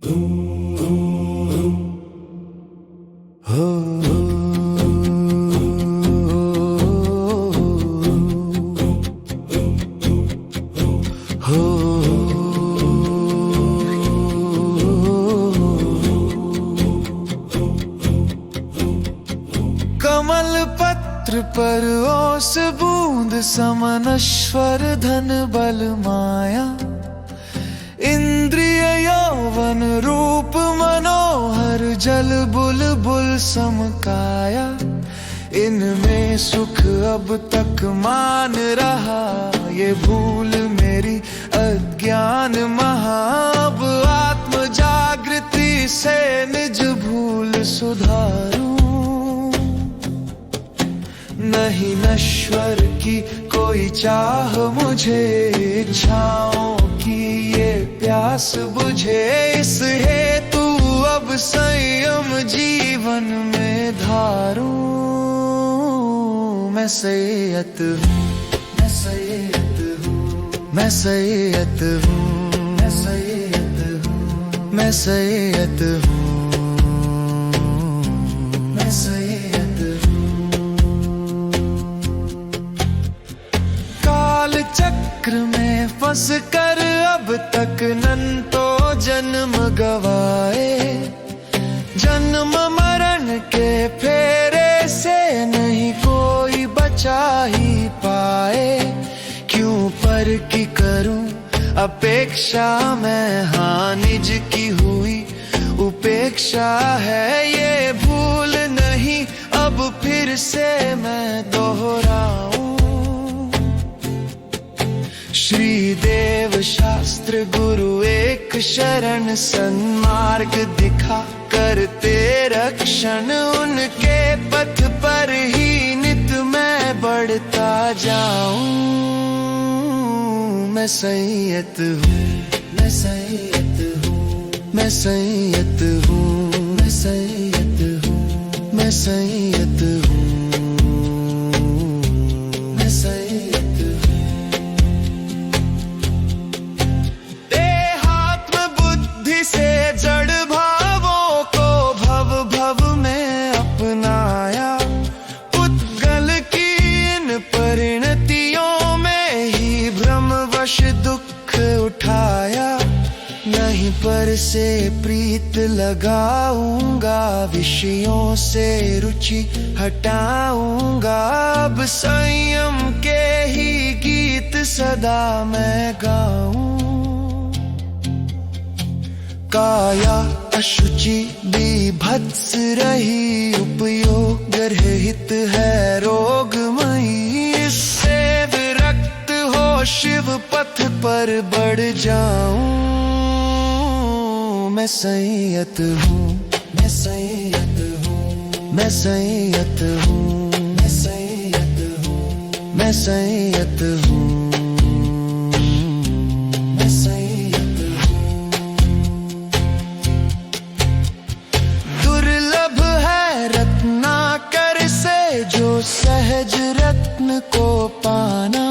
कमल पत्र पर ओस बूंद समनश्वर धन बल माया, इंद्रिय यौवन रूप मनोहर जल बुलबुल समकाया। इनमें सुख अब तक मान रहा, ये भूल मेरी अज्ञान महाब। आत्म जागृति से निज भूल सुधारूं, नहीं नश्वर की कोई चाह मुझे। इच्छाओं की ये प्यास बुझे, इस हेतु अब संयम जीवन में धारूं। मैं सैयद हूँ, मैं सैयद हूँ, मैं सैयद हूँ, मैं सैयद हूँ, मैं सैयद हूँ, मैं सैयद हूँ। काल चक्र में फंस कर अब तक नन्तो जन्म गवाए। जन्म मरण के फेरे से नहीं कोई बचा ही पाए। क्यों पर की करूं अपेक्षा मैं, हाँ निज की हुई उपेक्षा है। ये भूल नहीं अब फिर से मैं दोहराऊं। श्री देव शास्त्र गुरु एक शरण, सन्मार्ग दिखा करते रक्षण। उनके पथ पर ही नित मैं बढ़ता जाऊं। मैं सैयद हूँ, मैं सैयद हूँ, मैं सैयद हूँ, मैं सैयद हूँ, मैं सैयद हूँ, मैं सैयद हूँ। देहात्म बुद्धि से जड़ भावों को भव भव में अपनाया। पुद्गल की इन परिणतियों में ही भ्रमवश दुख उठाया। नहीं पर से प्रीत लगाऊंगा, विषयों से रुचि हटाऊंगा। अब संयम के ही गीत सदा मैं गाऊं। काया अशुचि बीभत्स रही, उपयोग रहित है रोगमयी। इससे विरक्त हो शिव पथ पर बढ़ जाऊं। मैं सैयद हूँ, मैं सैयद हूँ, मैं सैयद हूँ, मैं सैयद हूँ, मैं सैयद हूँ, मैं सैयद हूँ। दुर्लभ है रत्नाकर से जो सहज रत्न को पाना।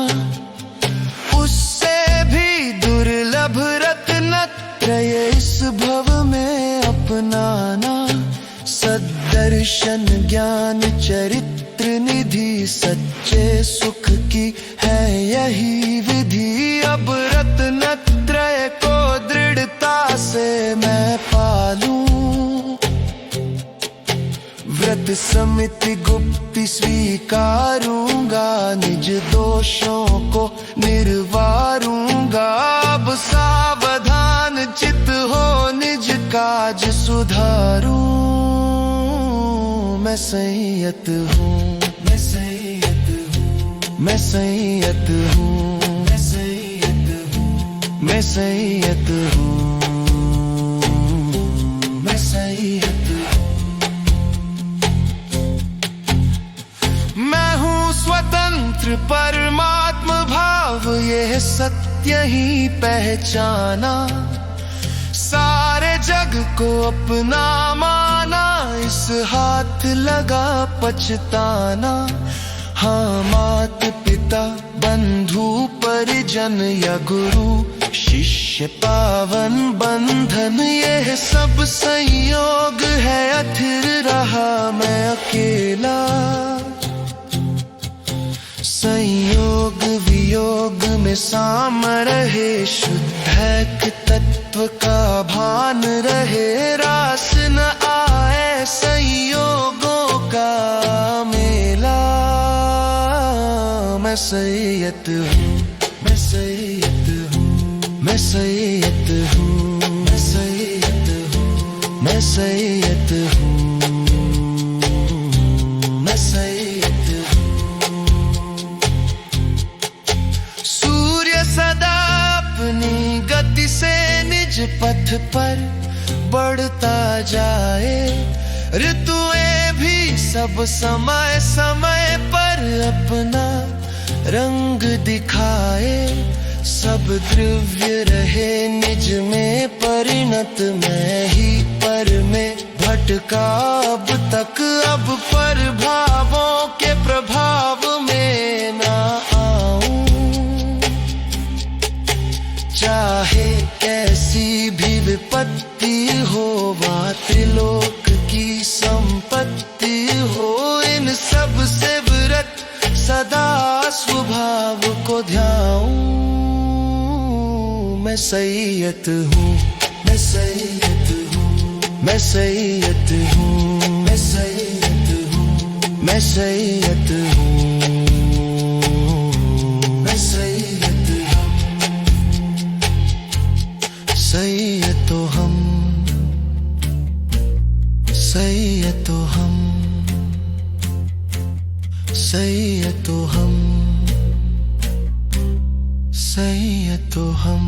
उससे भी दुर्लभ रत्नत्रय इस भव में अपनाना। सद्दर्शन ज्ञान चरित्र निधि, सच्चे सुख की है यही विधि। अब रत्नत्रय को दृढ़ता से मैं पालूं। व्रत समिति गुप्ति स्वीकारूंगा, निज दोषों को निर्वारूंगा। अब सावधान चित हो निज काज सुधारूं। मैं सैयद हूँ, मैं सैयद हूँ, मैं सैयद हूँ, मैं सैयद हूँ, मैं सैयद हूँ, मैं सैयद हूँ। मैं हूँ स्वतंत्र परमात्म भाव, ये सत्य ही पहचाना। सारे जग को अपना माना, इस हाथ लगा पछताना। हाँ मात पिता बंधु परिजन या गुरु शिष्य पावन बंधन, ये सब संयोग है, अथिर रहा मैं अकेला। संयोग वियोग में साम रहे, शुद्धैक तत्व का भान रहे। रास न आए संयोगों का मेला। मैं सैयद हूँ, मैं सैयद हूँ, मैं सैयद हूँ, मैं सैयद हूँ, मैं सैयद हूँ, मैं सैयद हूँ। सूर्य सदा अपनी गति से निज पथ पर बढ़ता जाए। ऋतुएं भी सब समय समय पर अपना रंग दिखाए। सब द्रव्य रहे निज में परिणत, मैं ही पर में भटका अब तक। अब पर भावों के प्रभाव में ना आऊं, चाहे कैसी भी विपत्ति हो वा त्रिलोक की संपत्ति हो। इन सब से व्रत सदा स्वभाव को ध्याऊं। मैं सैयद हूँ, मैं सैयद हूँ, मैं सैयद हूँ, मैं सैयद हूँ, मैं सैयद हूँ, मैं सैयद हूँ। सैयद तो हम, सैयद तो हम, सैयद तो हम, सैयद तो हम।